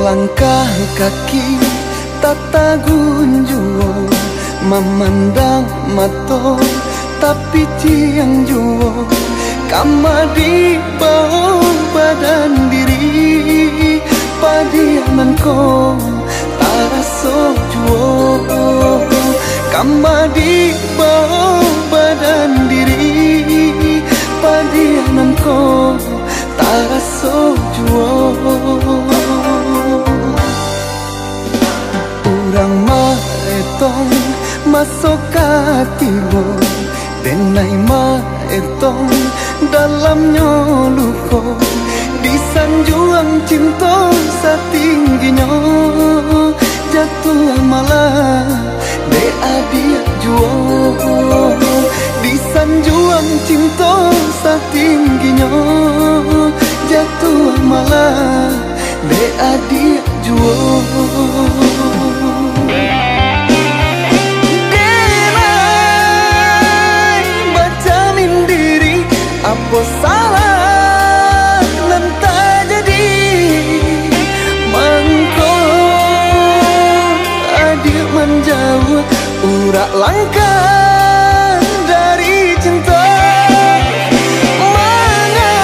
Selangkah kaki tata gunjuo, memandang mato tapi tiang juo, kama di bawah badan diri, padianan ko taraso juo, kama di bawah badan diri, padianan ko taraso juo. Urang maetong masuk hatimu, denai maetong dalam nyoluko, di sanjuang cinta setingginya, jatuh malah de adia juo, di sanjuang cinta setingginya, jatuh malah de adia juo. Apa salah nan tak jadi mangko adik menjauh urak langkah dari cinta. Mana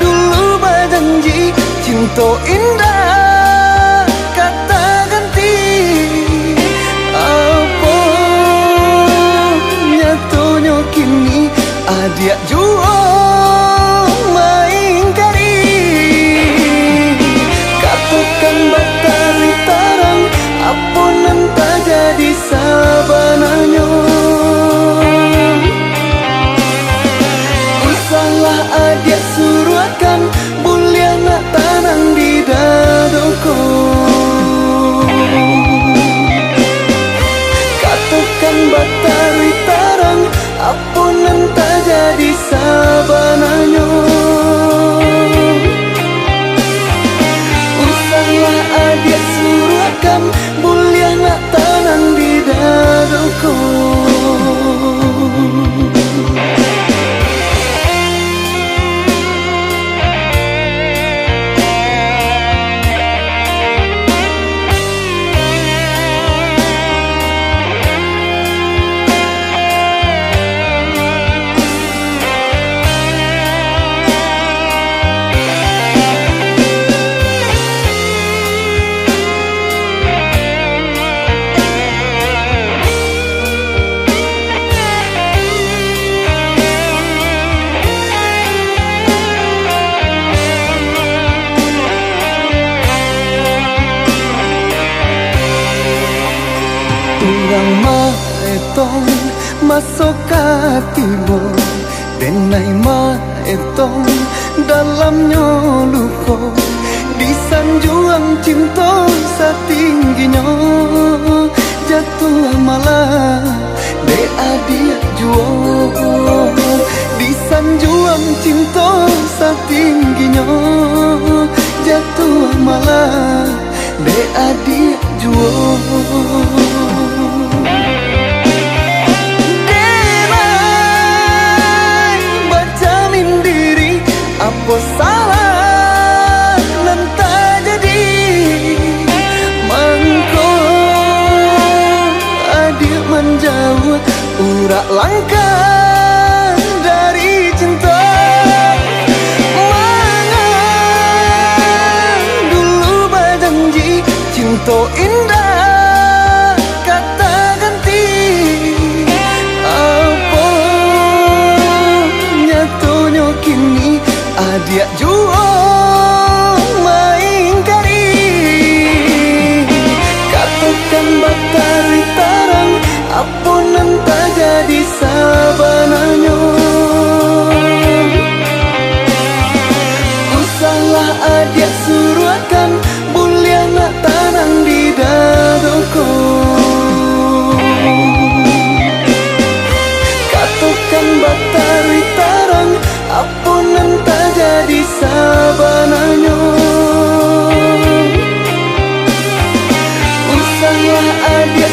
dulu berjanji cinta indah kata ganti, apa nyatunya kini adia juo main kari, katakan batari tarang apa nanta jadi sabananya. Usahlah adia suruhkan mulia nak tanang di dadoko, katakan batari tarang apa nanta jadi sabananya. Usahlah adia suruhkan mulia nak tanang di dadoko. Urang maetong masuk hatimu, denai maetong dalam nyoluko, di sanjuang cinta setingginya, jatuh malah de adia juo, di sanjuang cinta setingginya, jatuh malah de adia juo. Apa salah nan tak jadi mangko adik menjauh urak langkah dari cinta. Mana dulu berjanji cinta indah kata ganti, apa nyatunya kini adia juo main kari, katakan batari tarang apa nanta jadi sabananya. Usahlah adia suruhkan mulia nak tanang di dadoko, katakan batari tarang apa nanta jadi sabananya. Usahlah adia